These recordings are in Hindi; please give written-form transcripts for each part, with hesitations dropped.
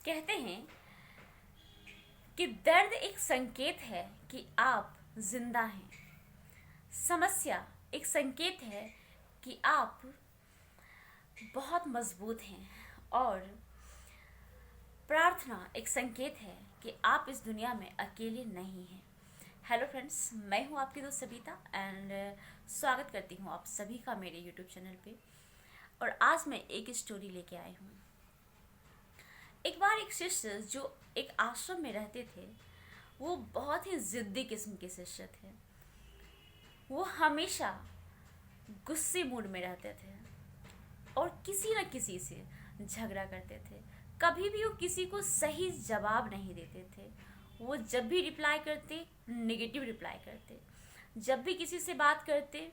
कहते हैं कि दर्द एक संकेत है कि आप जिंदा हैं। समस्या एक संकेत है कि आप बहुत मजबूत हैं। और प्रार्थना एक संकेत है कि आप इस दुनिया में अकेले नहीं हैं। हेलो फ्रेंड्स, मैं हूं आपकी दोस्त सबिता एंड स्वागत करती हूं आप सभी का मेरे यूट्यूब चैनल पे। और आज मैं एक स्टोरी लेके आई हूं। एक बार एक शिष्य जो एक आश्रम में रहते थे, वो बहुत ही जिद्दी किस्म के शिष्य थे। वो हमेशा गुस्से मूड में रहते थे और किसी न किसी से झगड़ा करते थे। कभी भी वो किसी को सही जवाब नहीं देते थे। वो जब भी रिप्लाई करते, नेगेटिव रिप्लाई करते। जब भी किसी से बात करते,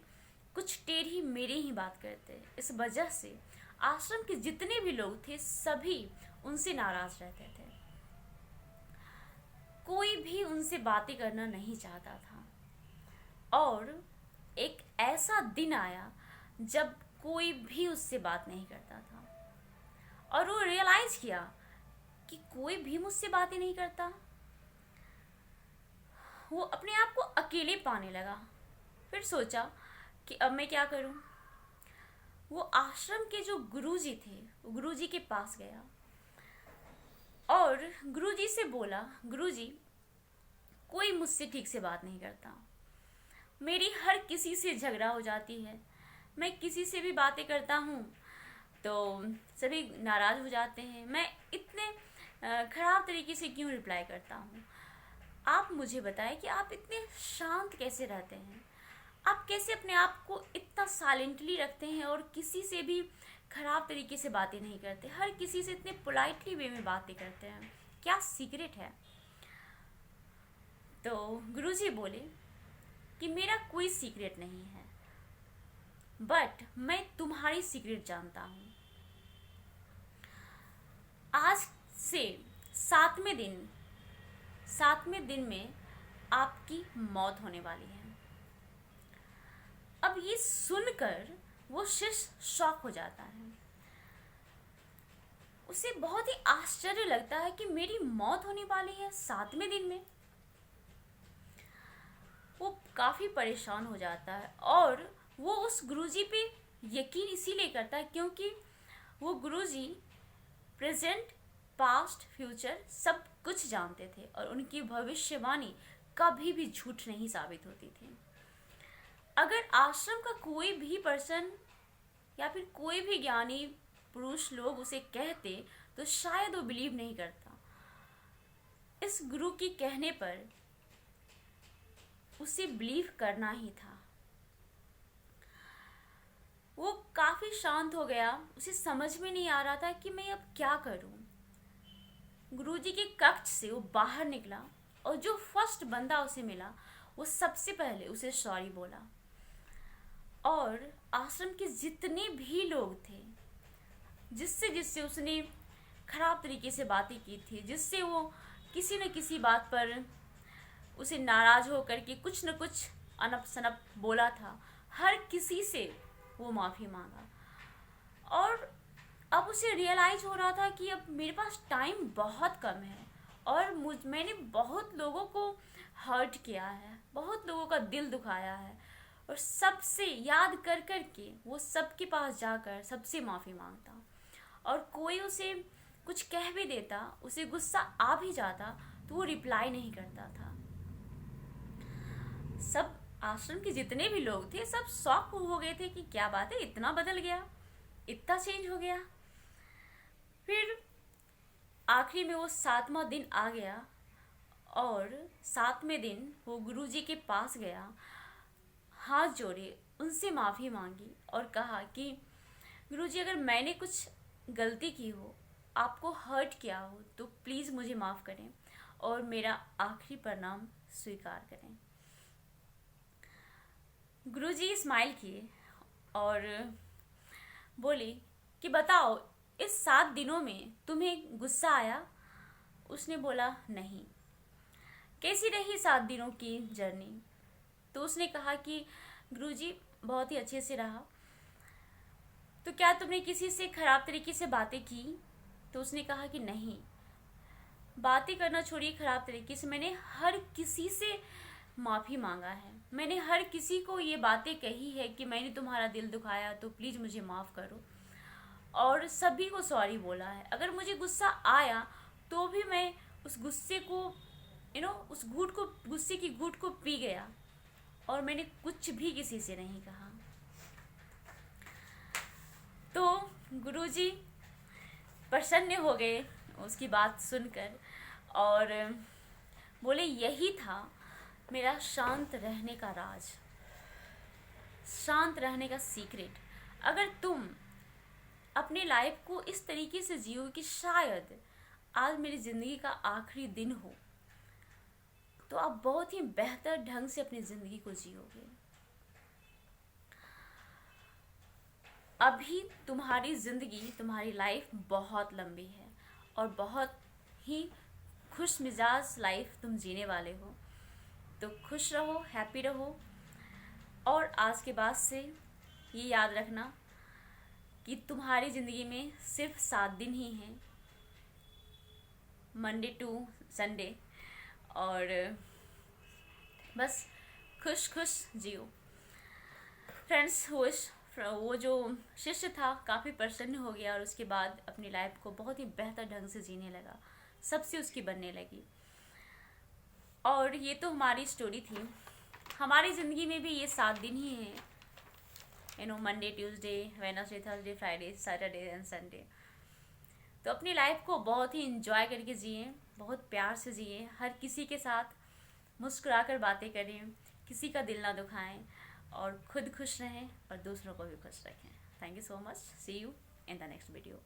कुछ टेढ़ी मेढ़ी ही बात करते। इस वजह से आश्रम के जितने भी लोग थे, सभी उनसे नाराज रहते थे। कोई भी उनसे बातें करना नहीं चाहता था। और एक ऐसा दिन आया जब कोई भी उससे बात नहीं करता था और वो रियलाइज किया कि कोई भी मुझसे बातें नहीं करता। वो अपने आप को अकेले पाने लगा। फिर सोचा कि अब मैं क्या करूं। वो आश्रम के जो गुरुजी थे, गुरुजी के पास गया और गुरुजी से बोला, गुरुजी, कोई मुझसे ठीक से बात नहीं करता। मेरी हर किसी से झगड़ा हो जाती है। मैं किसी से भी बातें करता हूँ तो सभी नाराज हो जाते हैं। मैं इतने खराब तरीके से क्यों रिप्लाई करता हूँ। आप मुझे बताएं कि आप इतने शांत कैसे रहते हैं। आप कैसे अपने आप को इतना साइलेंटली रखते हैं और किसी से भी खराब तरीके से बातें नहीं करते। हर किसी से इतने पोलाइटली वे में बातें करते हैं। क्या सीक्रेट है? तो गुरुजी बोले कि मेरा कोई सीक्रेट नहीं है, बट मैं तुम्हारी सीक्रेट जानता हूँ। आज से सातवें दिन में आपकी मौत होने वाली है। अब ये सुनकर वो शिष्य शॉक हो जाता है। उसे बहुत ही आश्चर्य लगता है कि मेरी मौत होने वाली है 7वें दिन में। वो काफ़ी परेशान हो जाता है और वो उस गुरुजी पे यकीन इसीलिए करता है क्योंकि वो गुरुजी प्रेजेंट, पास्ट, फ्यूचर सब कुछ जानते थे और उनकी भविष्यवाणी कभी भी झूठ नहीं साबित होती थी। अगर आश्रम का कोई भी पर्सन या फिर कोई भी ज्ञानी पुरुष लोग उसे कहते तो शायद वो बिलीव नहीं करता। इस गुरु के कहने पर उसे बिलीव करना ही था। वो काफी शांत हो गया। उसे समझ में नहीं आ रहा था कि मैं अब क्या करूं। गुरुजी के कक्ष से वो बाहर निकला और जो फर्स्ट बंदा उसे मिला, वो सबसे पहले उसे सॉरी बोला। और आश्रम के जितने भी लोग थे, जिससे जिससे उसने खराब तरीके से बातें की थी, जिससे वो किसी न किसी बात पर उसे नाराज होकर के कुछ न कुछ अनप सनप बोला था, हर किसी से वो माफ़ी मांगा। और अब उसे रियलाइज हो रहा था कि अब मेरे पास टाइम बहुत कम है और मैंने बहुत लोगों को हर्ट किया है, बहुत लोगों का दिल दुखाया है। और सबसे याद कर कर के वो सबके पास जाकर सबसे माफ़ी मांगता। और कोई उसे कुछ कह भी देता, उसे गुस्सा आ भी जाता तो वो रिप्लाई नहीं करता था। सब आश्रम के जितने भी लोग थे, सब शॉक हो गए थे कि क्या बात है, इतना बदल गया, इतना चेंज हो गया। फिर आखिरी में वो 7वां दिन आ गया और 7वें दिन वो गुरुजी के पास गया, हाथ जोड़े, उनसे माफ़ी मांगी और कहा कि गुरुजी, अगर मैंने कुछ गलती की हो, आपको हर्ट किया हो, तो प्लीज़ मुझे माफ़ करें और मेरा आखिरी प्रणाम स्वीकार करें। गुरुजी स्माइल किए और बोले कि बताओ, इस 7 दिनों में तुम्हें गुस्सा आया? उसने बोला नहीं। कैसी रही 7 दिनों की जर्नी? तो उसने कहा कि गुरुजी, बहुत ही अच्छे से रहा। तो क्या तुमने किसी से खराब तरीके से बातें की? तो उसने कहा कि नहीं। बातें करना छोड़िए खराब तरीके से, मैंने हर किसी से माफ़ी मांगा है। मैंने हर किसी को ये बातें कही है कि मैंने तुम्हारा दिल दुखाया तो प्लीज़ मुझे माफ़ करो, और सभी को सॉरी बोला है। अगर मुझे गुस्सा आया तो भी मैं उस गुस्से को उस गुस्से की घूंट को पी गया, और मैंने कुछ भी किसी से नहीं कहा। तो गुरुजी प्रसन्न हो गए उसकी बात सुनकर, और बोले यही था मेरा शांत रहने का राज, शांत रहने का सीक्रेट। अगर तुम अपने लाइफ को इस तरीके से जियो कि शायद आज मेरी ज़िंदगी का आखिरी दिन हो, तो आप बहुत ही बेहतर ढंग से अपनी ज़िंदगी को जियोगे। अभी तुम्हारी ज़िंदगी, तुम्हारी लाइफ बहुत लंबी है और बहुत ही खुश मिजाज लाइफ तुम जीने वाले हो। तो खुश रहो, हैप्पी रहो, और आज के बाद से ये याद रखना कि तुम्हारी ज़िंदगी में सिर्फ 7 दिन ही हैं, मंडे टू संडे, और बस खुश खुश जियो। फ्रेंड्स, वो जो शिष्य था काफ़ी प्रसन्न हो गया, और उसके बाद अपनी लाइफ को बहुत ही बेहतर ढंग से जीने लगा, सबसे उसकी बनने लगी। और ये तो हमारी स्टोरी थी। हमारी ज़िंदगी में भी ये 7 दिन ही हैं, Monday, Tuesday, Wednesday, Thursday, Friday, Saturday and Sunday. तो अपनी लाइफ को बहुत ही इंजॉय करके जिए, बहुत प्यार से जिए, हर किसी के साथ मुस्कुरा कर बातें करें, किसी का दिल ना दुखाएं, और खुद खुश रहें और दूसरों को भी खुश रखें। Thank you so much. See you in the next video.